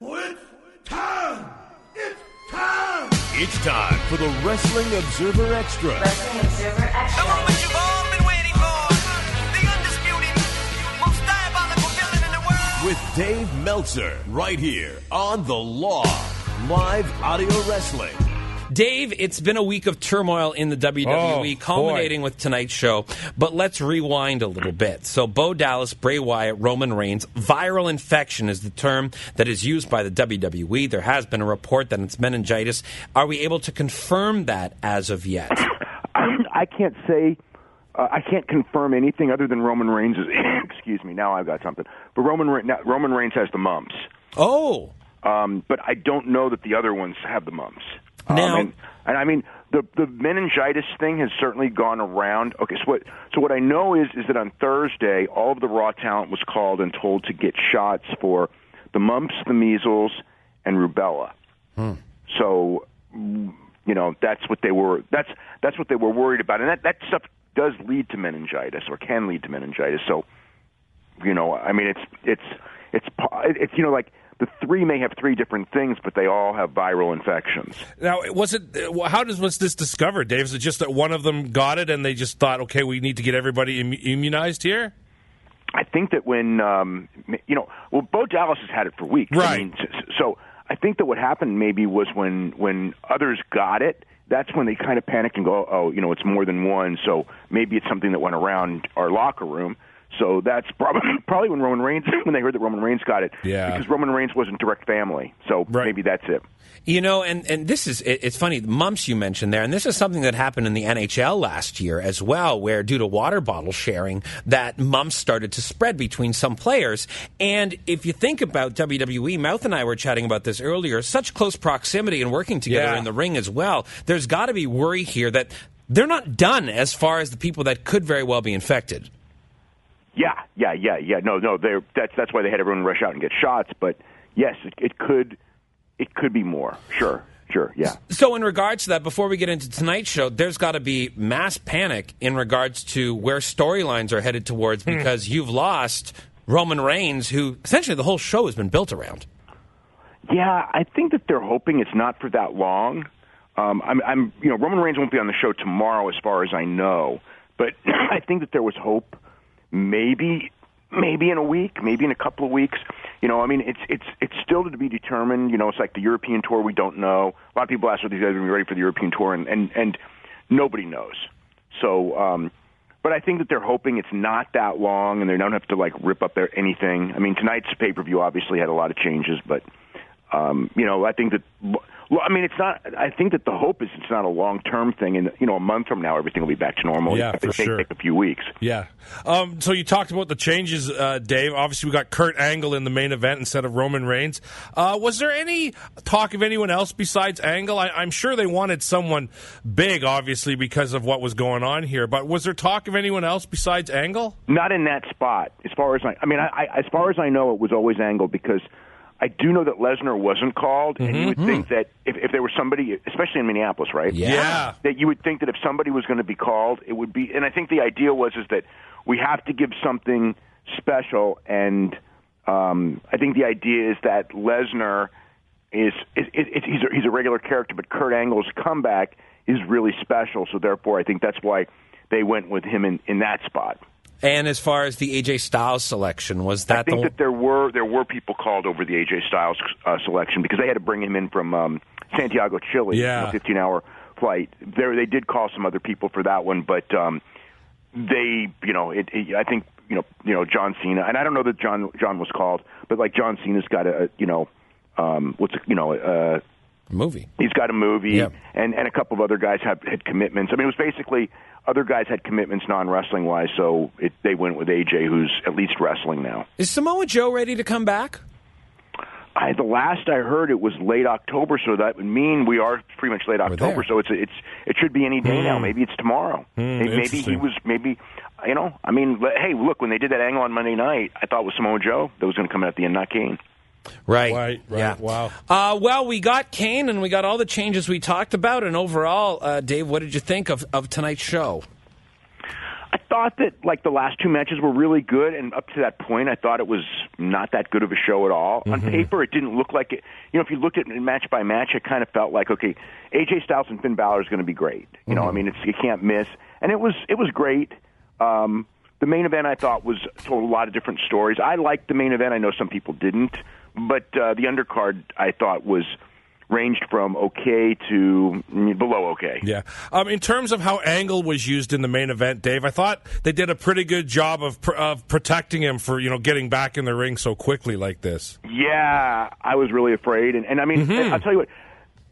It's time! It's time! It's time for the Wrestling Observer Extra. Wrestling Observer Extra. The moment you've all been waiting for. The undisputed, most diabolical villain in the world. With Dave Meltzer, right here on The Law. Live audio wrestling. Dave, it's been a week of turmoil in the WWE, culminating with tonight's show. But let's rewind a little bit. So, Bo Dallas, Bray Wyatt, Roman Reigns, viral infection is the term that is used by the WWE. There has been a report that it's meningitis. Are we able to confirm that as of yet? I can't say. I can't confirm anything other than Roman Reigns is. Excuse me. Now I've got something. But Roman Reigns has the mumps. Oh. But I don't know that the other ones have the mumps. Now, and I mean, the meningitis thing has certainly gone around. Okay, so what I know is that on Thursday, all of the Raw talent was called and told to get shots for the mumps, the measles, and rubella. So, you know, that's what they were. That's what they were worried about, and that stuff does lead to meningitis or can lead to meningitis. So, you know, I mean, it's you know, like. The three may have three different things, but they all have viral infections. Now, how was this discovered, Dave? Is it just that one of them got it and they just thought, okay, we need to get everybody immunized here? I think that when, you know, well, Bo Dallas has had it for weeks. Right. I mean, so I think that what happened maybe was when others got it, that's when they kind of panicked and go, oh, you know, it's more than one, so maybe it's something that went around our locker room. So that's probably when when they heard that Roman Reigns got it. Yeah. Because Roman Reigns wasn't direct family. So maybe that's it. You know, and this is, it's funny, the mumps you mentioned there, and this is something that happened in the NHL last year as well, where due to water bottle sharing, that mumps started to spread between some players. And if you think about WWE, Mouth and I were chatting about this earlier, such close proximity and working together in the ring as well, there's got to be worry here that they're not done as far as the people that could very well be infected. Yeah. No, that's why they had everyone rush out and get shots. But yes, it could be more. Sure, yeah. So in regards to that, before we get into tonight's show, there's got to be mass panic in regards to where storylines are headed towards because you've lost Roman Reigns, who essentially the whole show has been built around. Yeah, I think that they're hoping it's not for that long. I'm you know, Roman Reigns won't be on the show tomorrow, as far as I know. But I think that there was hope. Maybe in a week, maybe in a couple of weeks. You know, I mean, it's still to be determined. You know, it's like the European tour. We don't know. A lot of people ask whether these guys are going to be ready for the European tour, and nobody knows. So, but I think that they're hoping it's not that long, and they don't have to like rip up anything. I mean, tonight's pay-per-view obviously had a lot of changes, but you know, I think that. Well, I mean, it's not. I think that the hope is it's not a long-term thing, and you know, a month from now, everything will be back to normal. Yeah, for sure. Take a few weeks. Yeah. So you talked about the changes, Dave. Obviously, we got Kurt Angle in the main event instead of Roman Reigns. Was there any talk of anyone else besides Angle? I'm sure they wanted someone big, obviously, because of what was going on here. But was there talk of anyone else besides Angle? Not in that spot, as far as as far as I know, it was always Angle because. I do know that Lesnar wasn't called, and you would think that if there was somebody, especially in Minneapolis, right? Yeah. That you would think that if somebody was going to be called, it would be. And I think the idea is that we have to give something special, and I think the idea is that Lesnar he's a regular character, but Kurt Angle's comeback is really special. So therefore, I think that's why they went with him in that spot. And as far as the AJ Styles selection, was that? I think that there were people called over the AJ Styles selection because they had to bring him in from Santiago, Chile, a 15-hour flight. They did call some other people for that one, but they, you know, I think you know John Cena, and I don't know that John was called, but like John Cena's got a movie. He's got a movie, and a couple of other guys had commitments. I mean, it was basically. Other guys had commitments non-wrestling wise, so they went with AJ, who's at least wrestling now. Is Samoa Joe ready to come back? The last I heard, it was late October, so that would mean we are pretty much late October. So it should be any day now. Maybe it's tomorrow. Maybe he was. Maybe you know. I mean, hey, look, when they did that angle on Monday night, I thought it was Samoa Joe that was going to come in at the end, not Kane. Right. Yeah. Wow. Well, we got Kane, and we got all the changes we talked about. And overall, Dave, what did you think of tonight's show? thought that like the last two matches were really good, and up to that point, I thought it was not that good of a show at all. On paper, it didn't look like it. You know, if you looked at it match by match, it kind of felt like, okay, AJ Styles and Finn Balor is going to be great. You know, I mean, you can't miss, and it was great. The main event I thought told a lot of different stories. I liked the main event. I know some people didn't, but the undercard I thought ranged from okay to below okay. Yeah. In terms of how Angle was used in the main event, Dave, I thought they did a pretty good job of protecting him for, getting back in the ring so quickly like this. Yeah, I was really afraid. And I mean, I'll tell you what,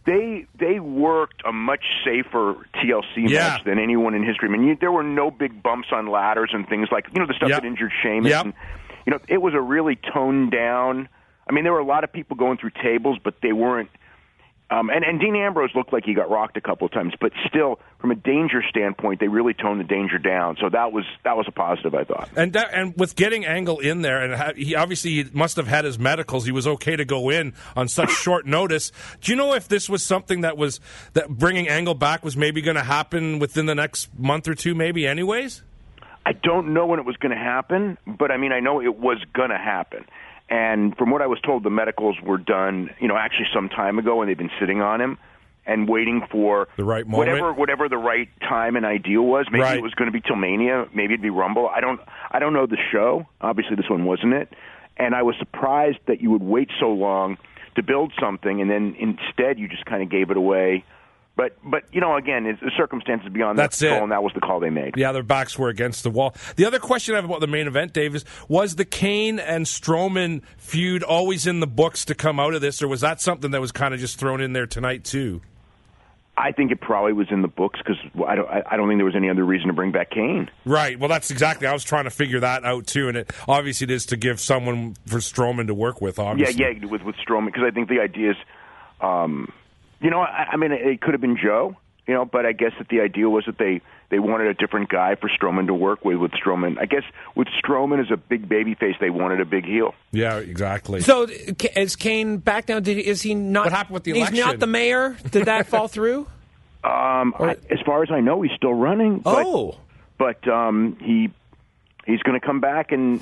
they worked a much safer TLC match than anyone in history. I mean, there were no big bumps on ladders and things like, the stuff that injured Sheamus. Yep. And, it was a really toned down. I mean, there were a lot of people going through tables, but they weren't. And Dean Ambrose looked like he got rocked a couple of times, but still, from a danger standpoint, they really toned the danger down. So that was a positive, I thought. And with getting Angle in there, and he must have had his medicals. He was okay to go in on such short notice. Do you know if this was something that bringing Angle back was maybe going to happen within the next month or two, maybe anyways? I don't know when it was going to happen, but I mean, I know it was going to happen. And from what I was told, the medicals were done, actually some time ago, and they've been sitting on him and waiting for the right moment, whatever the right time and ideal was. Maybe it was going to be till Mania, maybe it'd be Rumble. I don't know the show. Obviously, this one wasn't it. And I was surprised that you would wait so long to build something, and then instead you just kind of gave it away. But again, the circumstances beyond that control, and that was the call they made. Yeah, their backs were against the wall. The other question I have about the main event, Dave, was the Kane and Strowman feud always in the books to come out of this, or was that something that was kind of just thrown in there tonight too? I think it probably was in the books because I don't think there was any other reason to bring back Kane. Right. Well, that's exactly. I was trying to figure that out too, and it obviously is to give someone for Strowman to work with. Obviously, yeah, with Strowman, because I think the idea is. I mean, it could have been Joe, but I guess that the idea was that they wanted a different guy for Strowman to work with Strowman. I guess with Strowman as a big babyface, they wanted a big heel. Yeah, exactly. So is Kane back now? Is he not? What happened with the election? He's not the mayor? Did that fall through? As far as I know, he's still running. But he's going to come back and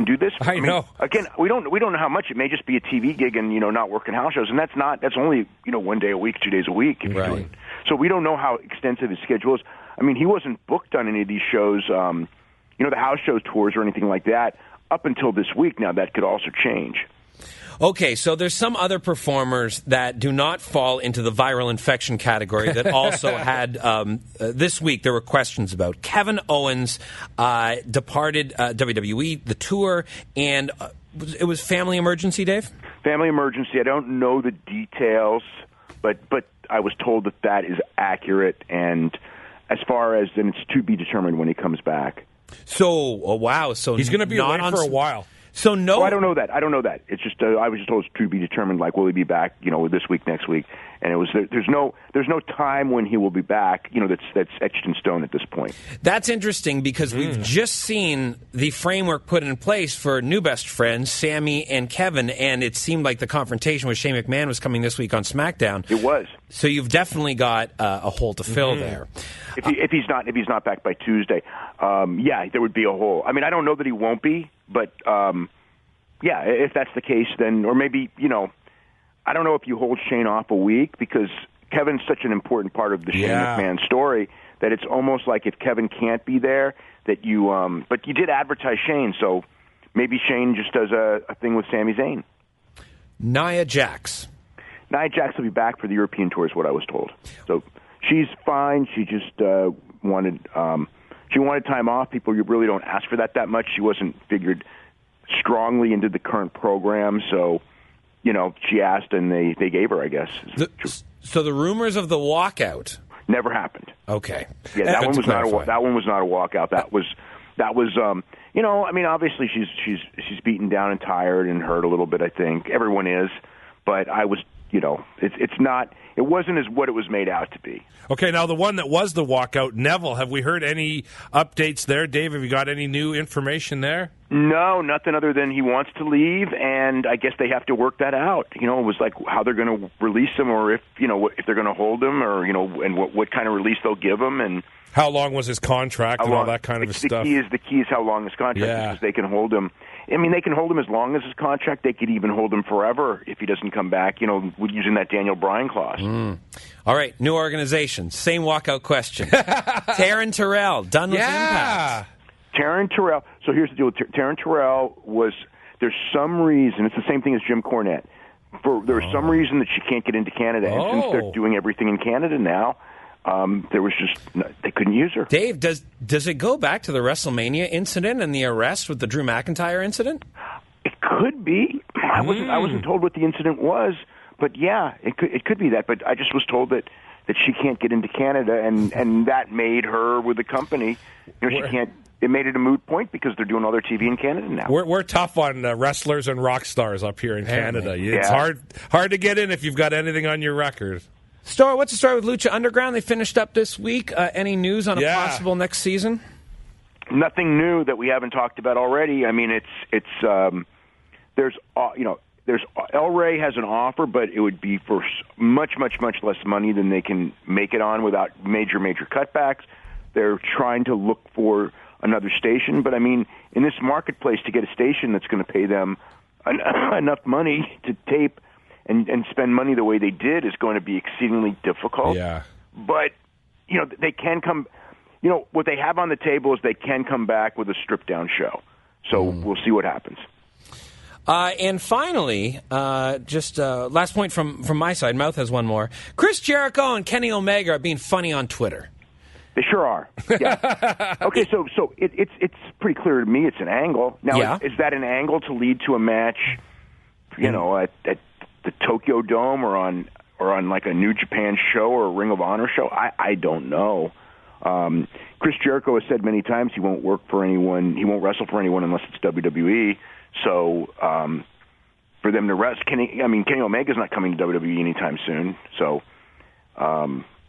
do this. I know. Again, we don't know how much. It may just be a TV gig and not working house shows, and that's only 1 day a week, 2 days a week. Right. So we don't know how extensive his schedule is. I mean, he wasn't booked on any of these shows, the house shows tours or anything like that up until this week. Now that could also change. Okay, so there's some other performers that do not fall into the viral infection category that also had, this week there were questions about. Kevin Owens departed WWE, the tour, and it was family emergency, Dave? Family emergency. I don't know the details, but I was told that is accurate, and as far as, then it's to be determined when he comes back. So, wow. So he's going to be away for a while. So no, I don't know that. It's just I was just told it's to be determined. Like, will he be back? This week, next week, and it was there's no time when he will be back. That's etched in stone at this point. That's interesting because we've just seen the framework put in place for new best friends, Sammy and Kevin, and it seemed like the confrontation with Shane McMahon was coming this week on SmackDown. It was. So you've definitely got a hole to fill there. If he's not back by Tuesday, there would be a hole. I mean, I don't know that he won't be, but if that's the case, then, or maybe, I don't know if you hold Shane off a week because Kevin's such an important part of the Shane McMahon story that it's almost like if Kevin can't be there, that you, but you did advertise Shane, so maybe Shane just does a thing with Sami Zayn. Nia Jax. Nia Jax will be back for the European tour, is what I was told. So she's fine. She just wanted time off. People really don't ask for that much. She wasn't figured strongly into the current program, so she asked and they gave her, I guess. So the rumors of the walkout never happened. Okay, yeah, that one was not a walkout. That was I mean, obviously she's beaten down and tired and hurt a little bit. I think everyone is, but I was it's not. It wasn't as what it was made out to be. Okay, now the one that was the walkout, Neville, have we heard any updates there? Dave, have you got any new information there? No, nothing other than he wants to leave, and I guess they have to work that out. It was like how they're going to release him, or if they're going to hold him, or and what kind of release they'll give him, and how long was his contract and all that kind of stuff. The key is how long his contract is, because they can hold him. I mean, they can hold him as long as his contract. They could even hold him forever if he doesn't come back, using that Daniel Bryan clause. All right, new organization, same walkout question. Taryn Terrell, done with Impact. Taryn Terrell. So here's the deal. Taryn Terrell there's some reason, it's the same thing as Jim Cornette. There's some reason that she can't get into Canada. And since they're doing everything in Canada now, they couldn't use her. Dave, does it go back to the WrestleMania incident and the arrest with the Drew McIntyre incident? It could be. I wasn't told what the incident was, but yeah, it could be that. But I just was told that she can't get into Canada, and that made her with the company. She can't. It made it a moot point because they're doing all their TV in Canada now. We're tough on wrestlers and rock stars up here in Canada. It's hard to get in if you've got anything on your record. What's the story with Lucha Underground? They finished up this week. Any news on a possible next season? Nothing new that we haven't talked about already. I mean, there's El Rey has an offer, but it would be for much less money than they can make it on without major cutbacks. They're trying to look for another station, but I mean, in this marketplace, to get a station that's going to pay them enough money to tape and spend money the way they did is going to be exceedingly difficult. Yeah. But, they can come, what they have on the table is they can come back with a stripped-down show. So we'll see what happens. And finally, last point from my side, Mouth has one more. Chris Jericho and Kenny Omega are being funny on Twitter. They sure are. Yeah. Okay, so it's pretty clear to me it's an angle. Now, is that an angle to lead to a match, at the Tokyo Dome or on like a New Japan show or a Ring of Honor show? I don't know. Chris Jericho has said many times he won't work for anyone. He won't wrestle for anyone unless it's WWE. So for them to wrestle, Kenny Omega's not coming to WWE anytime soon. So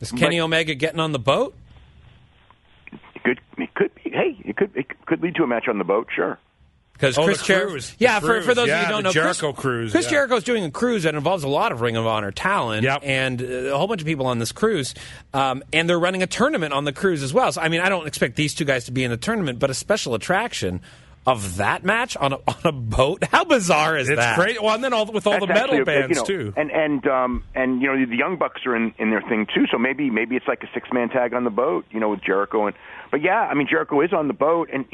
is Kenny Omega getting on the boat? It could be. Hey, it could lead to a match on the boat. Sure. Because Chris Jericho, for those of you who don't know, Jericho cruise. Chris Jericho's doing a cruise that involves a lot of Ring of Honor talent and a whole bunch of people on this cruise, and they're running a tournament on the cruise as well. So, I mean, I don't expect these two guys to be in the tournament, but a special attraction of that match on a boat. How bizarre is that? It's great. Well, and then with all the metal bands too, and the Young Bucks are in their thing too. So maybe it's like a 6-man tag on the boat, with Jericho but Jericho is on the boat, and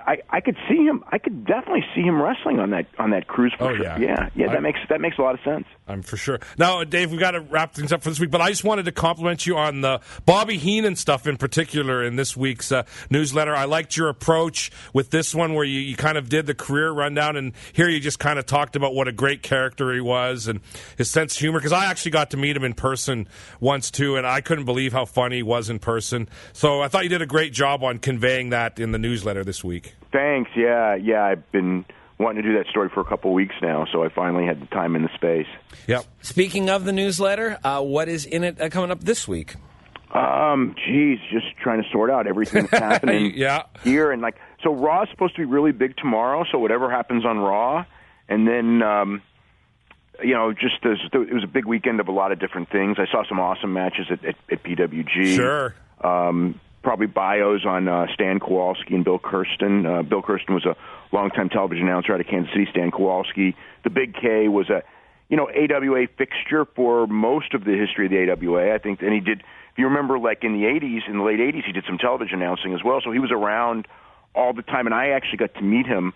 I could see him. I could definitely see him wrestling on that cruise. For sure. Yeah. That makes a lot of sense. I'm for sure. Now, Dave, we've got to wrap things up for this week, but I just wanted to compliment you on the Bobby Heenan stuff in particular in this week's newsletter. I liked your approach with this one where you kind of did the career rundown, and here you just kind of talked about what a great character he was and his sense of humor, because I actually got to meet him in person once too, and I couldn't believe how funny he was in person. So I thought you did a great job on conveying that in the newsletter this week. Thanks. Yeah. I've been wanting to do that story for a couple of weeks now, so I finally had the time and the space. Yep. Speaking of the newsletter, what is in it coming up this week? Just trying to sort out everything that's happening here. And so Raw is supposed to be really big tomorrow, so whatever happens on Raw. And then, it was a big weekend of a lot of different things. I saw some awesome matches at PWG. Sure. Probably bios on Stan Kowalski and Bill Kirsten. Bill Kirsten was a longtime television announcer out of Kansas City. Stan Kowalski, the Big K, was a AWA fixture for most of the history of the AWA. I think, and he did. If you remember, like in the late '80s, he did some television announcing as well. So he was around all the time, and I actually got to meet him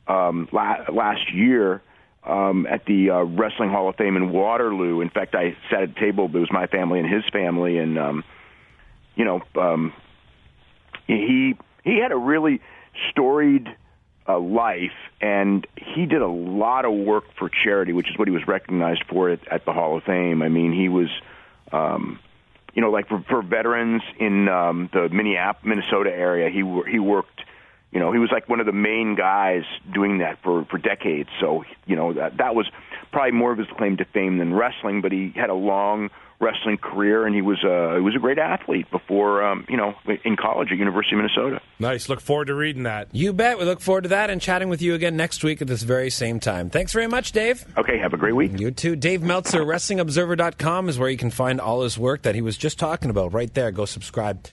last year at the Wrestling Hall of Fame in Waterloo. In fact, I sat at a table. It was my family and his family, and he had a really storied life, and he did a lot of work for charity, which is what he was recognized for at the Hall of Fame. I mean, he was, for veterans in the Minnesota area, he worked, He was like one of the main guys doing that for decades. So, that was probably more of his claim to fame than wrestling, but he had a long wrestling career, and he was a great athlete before, in college at University of Minnesota. Nice. Look forward to reading that. You bet. We look forward to that and chatting with you again next week at this very same time. Thanks very much, Dave. Okay, have a great week. You too. Dave Meltzer, WrestlingObserver.com is where you can find all his work that he was just talking about right there. Go subscribe.